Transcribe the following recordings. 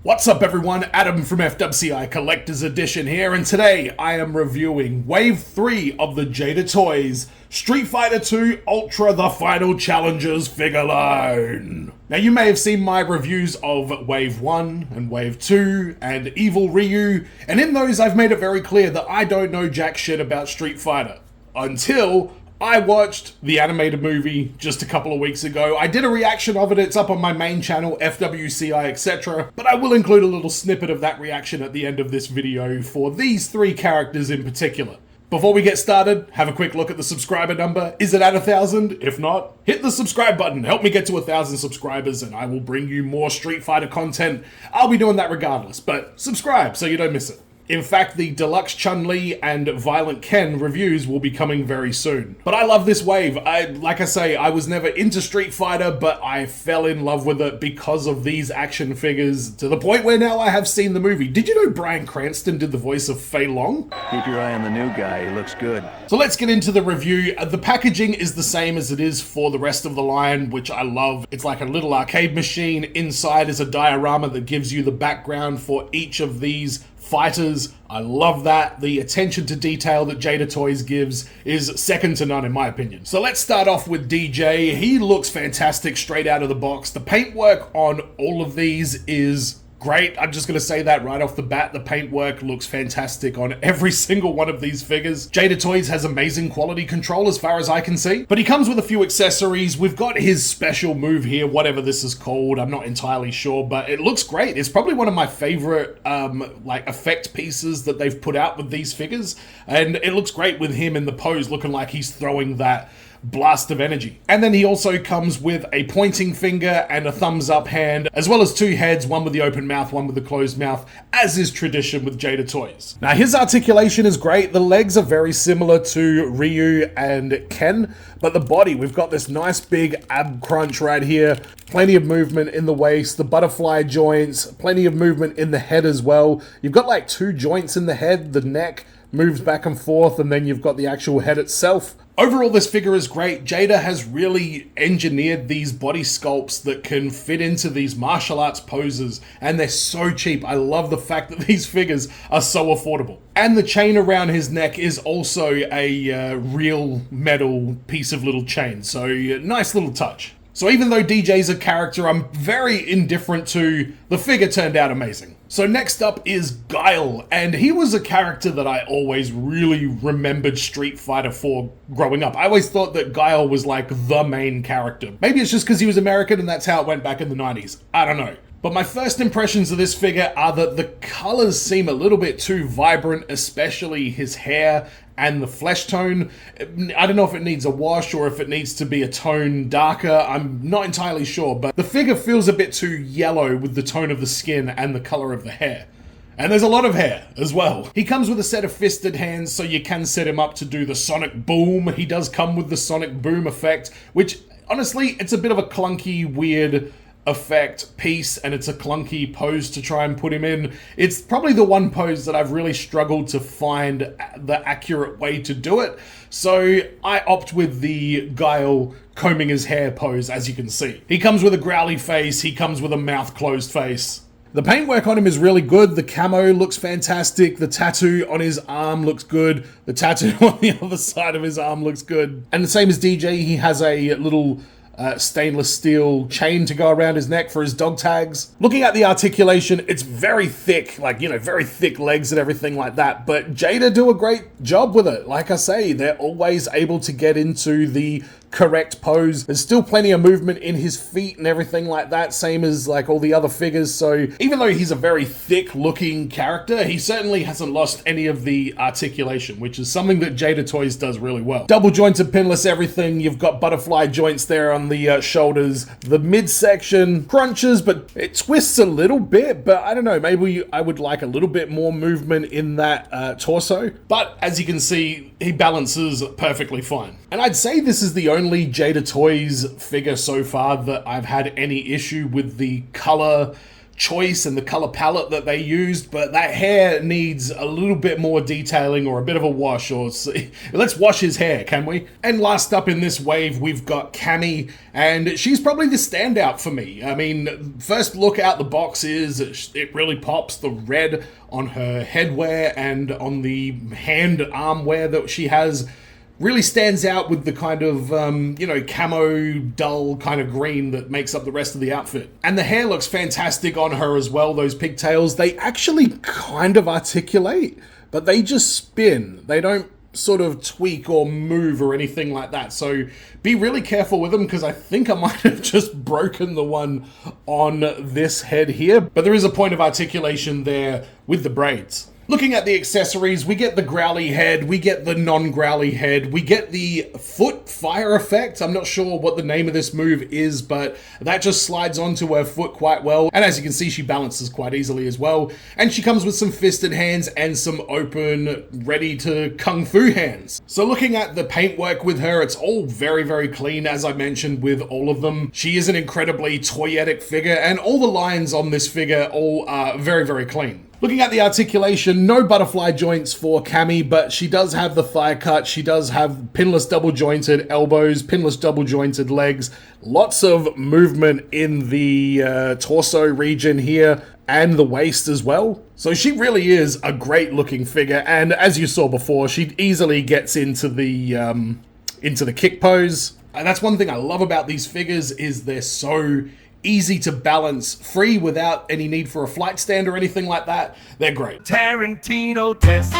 What's up everyone, Adam from FWCI Collector's Edition here, and today I am reviewing Wave 3 of the Jada Toys Street Fighter 2 Ultra The Final Challengers figure line. Now you may have seen my reviews of Wave 1 and Wave 2 and Evil Ryu, and in those I've made it very clear that I don't know jack shit about Street Fighter. Until I watched the animated movie just a couple of weeks ago. I did a reaction of it, it's up on my main channel, FWCI, etc. But I will include a little snippet of that reaction at the end of this video for these three characters in particular. Before we get started, have a quick look at the subscriber number. Is it at 1,000? If not, hit the subscribe button. Help me get to 1,000 subscribers and I will bring you more Street Fighter content. I'll be doing that regardless, but subscribe so you don't miss it. In fact, the Deluxe Chun-Li and Violent Ken reviews will be coming very soon. But I love this wave. Like I say, I was never into Street Fighter, but I fell in love with it because of these action figures, to the point where now I have seen the movie. Did you know Bryan Cranston did the voice of Fei Long? Keep your eye on the new guy, he looks good. So let's get into the review. The packaging is the same as it is for the rest of the line, which I love. It's like a little arcade machine. Inside is a diorama that gives you the background for each of these fighters. I love that. The attention to detail that Jada Toys gives is second to none in my opinion. So let's start off with DJ. He looks fantastic straight out of the box. The paintwork on all of these is great. I'm just going to say that right off the bat. The paintwork looks fantastic on every single one of these figures. Jada Toys has amazing quality control as far as I can see, but he comes with a few accessories. We've got his special move here, whatever this is called. I'm not entirely sure, but it looks great. It's probably one of my favorite like effect pieces that they've put out with these figures, and it looks great with him in the pose looking like he's throwing that blast of energy. And then he also comes with a pointing finger and a thumbs up hand, as well as two heads, one with the open mouth, one with the closed mouth, as is tradition with Jada Toys. Now his articulation is great. The legs are very similar to Ryu and Ken, but the body, we've got this nice big ab crunch right here, plenty of movement in the waist, the butterfly joints, plenty of movement in the head as well. You've got like two joints in the head, the neck moves back and forth, and then you've got the actual head itself. Overall, this figure is great. Jada has really engineered these body sculpts that can fit into these martial arts poses, and they're so cheap. I love the fact that these figures are so affordable. And the chain around his neck is also a real metal piece of little chain, so nice little touch. So even though DJ's a character I'm very indifferent to, the figure turned out amazing. So next up is Guile, and he was a character that I always really remembered Street Fighter for growing up. I always thought that Guile was like the main character. Maybe it's just because he was American and that's how it went back in the 90s. I don't know. But my first impressions of this figure are that the colors seem a little bit too vibrant, especially his hair and the flesh tone. I don't know if it needs a wash or if it needs to be a tone darker. I'm not entirely sure, but the figure feels a bit too yellow with the tone of the skin and the color of the hair. And there's a lot of hair as well. He comes with a set of fisted hands, so you can set him up to do the sonic boom. He does come with the sonic boom effect, which honestly, it's a bit of a clunky, weird effect piece, and it's a clunky pose to try and put him in. It's probably the one pose that I've really struggled to find the accurate way to do it, so I opt with the Guile combing his hair pose, as you can see. He comes with a growly face, he comes with a mouth closed face. The paintwork on him is really good. The camo looks fantastic. The tattoo on his arm looks good. The tattoo on the other side of his arm looks good. And the same as DJ, he has a little stainless steel chain to go around his neck for his dog tags. Looking at the articulation, it's very thick, like, you know, very thick legs and everything like that, but Jada do a great job with it. Like I say, they're always able to get into the correct pose. There's still plenty of movement in his feet and everything like that, same as like all the other figures. So even though he's a very thick looking character, he certainly hasn't lost any of the articulation, which is something that Jada Toys does really well. Double jointed pinless everything. You've got butterfly joints there on the shoulders. The midsection crunches, but it twists a little bit, but I don't know, maybe I would like a little bit more movement in that torso. But as you can see, he balances perfectly fine. And I'd say this is the only Jada Toys figure so far that I've had any issue with the color choice and the color palette that they used, but that hair needs a little bit more detailing or a bit of a wash, or let's wash his hair, can we? And last up in this wave, we've got Cammy, and she's probably the standout for me. I mean, first look out the box is, it really pops. The red on her headwear and on the hand arm wear that she has really stands out with the kind of, camo, dull kind of green that makes up the rest of the outfit. And the hair looks fantastic on her as well. Those pigtails, they actually kind of articulate, but they just spin. They don't sort of tweak or move or anything like that. So be really careful with them, because I think I might have just broken the one on this head here. But there is a point of articulation there with the braids. Looking at the accessories, we get the growly head, we get the non-growly head, we get the foot fire effect. I'm not sure what the name of this move is, but that just slides onto her foot quite well. And as you can see, she balances quite easily as well. And she comes with some fisted hands and some open, ready to kung fu hands. So looking at the paintwork with her, it's all very, very clean, as I mentioned with all of them. She is an incredibly toyetic figure, and all the lines on this figure all are very, very clean. Looking at the articulation, no butterfly joints for Cammy, but she does have the thigh cut, she does have pinless double jointed elbows, pinless double jointed legs, lots of movement in the torso region here, and the waist as well. So she really is a great looking figure, and as you saw before, she easily gets into the kick pose. And that's one thing I love about these figures, is they're so easy to balance, free without any need for a flight stand or anything like that. They're great. Tarantino test.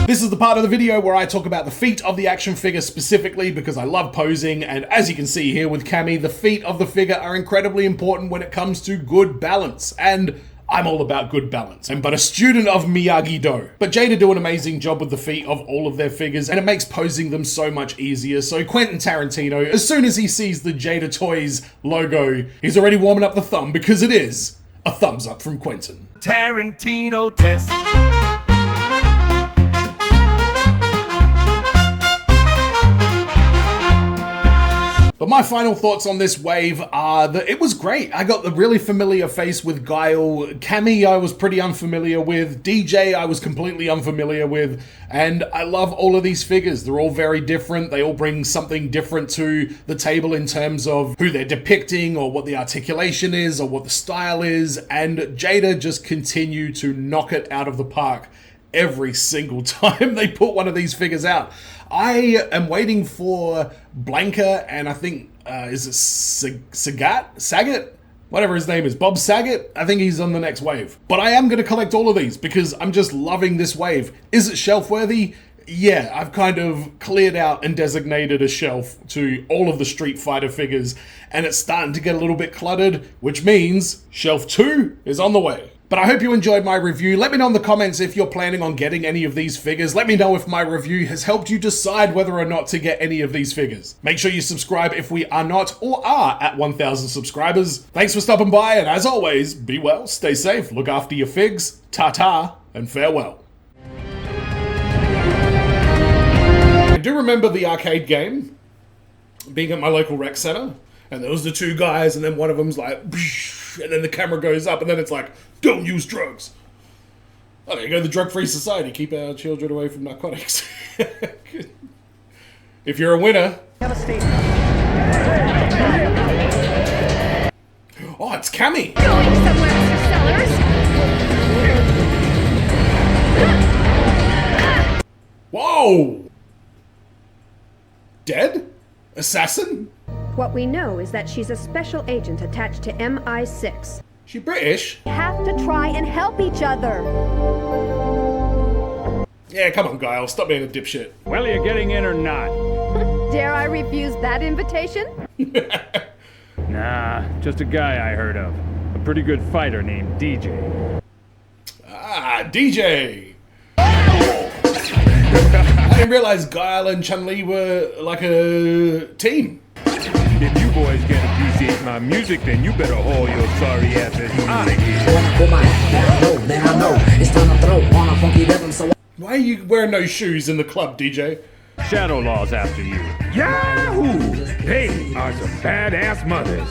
This is the part of the video where I talk about the feet of the action figure specifically, because I love posing, and as you can see here with Cammy, the feet of the figure are incredibly important when it comes to good balance, and I'm all about good balance. I'm but a student of Miyagi-Do. But Jada do an amazing job with the feet of all of their figures, and it makes posing them so much easier. So Quentin Tarantino, as soon as he sees the Jada Toys logo, he's already warming up the thumb, because it is a thumbs up from Quentin. Tarantino test. But my final thoughts on this wave are that it was great. I got the really familiar face with Guile. Cammy I was pretty unfamiliar with. DJ I was completely unfamiliar with. And I love all of these figures. They're all very different. They all bring something different to the table in terms of who they're depicting, or what the articulation is, or what the style is. And Jada just continue to knock it out of the park every single time they put one of these figures out. I am waiting for Blanca, and I think, is it Saget? Whatever his name is, Bob Saget? I think he's on the next wave. But I am going to collect all of these, because I'm just loving this wave. Is it shelf worthy? Yeah, I've kind of cleared out and designated a shelf to all of the Street Fighter figures, and it's starting to get a little bit cluttered, which means shelf 2 is on the way. But I hope you enjoyed my review. Let me know in the comments if you're planning on getting any of these figures. Let me know if my review has helped you decide whether or not to get any of these figures. Make sure you subscribe if we are not or are at 1,000 subscribers. Thanks for stopping by, and as always, be well, stay safe, look after your figs, ta-ta, and farewell. I do remember the arcade game, being at my local rec center, and there was the two guys, and then one of them's like, and then the camera goes up, and then it's like, don't use drugs. Oh, there you go, the drug-free society. Keep our children away from narcotics. If you're a winner... Oh, it's Cammy! Going somewhere, Mr. Sellers! Whoa! Dead? Assassin? What we know is that she's a special agent attached to MI6. She British? We have to try and help each other. Yeah, come on, Guile. Stop being a dipshit. Well, are you getting in or not? Dare I refuse that invitation? Nah, just a guy I heard of. A pretty good fighter named DJ. Ah, DJ! I didn't realize Guile and Chun-Li were like a team. If you boys can't appreciate my music, then you better haul your sorry asses out of here. Why are you wearing no shoes in the club, DJ? Shadow Law's after you. Yahoo! They are some badass mothers.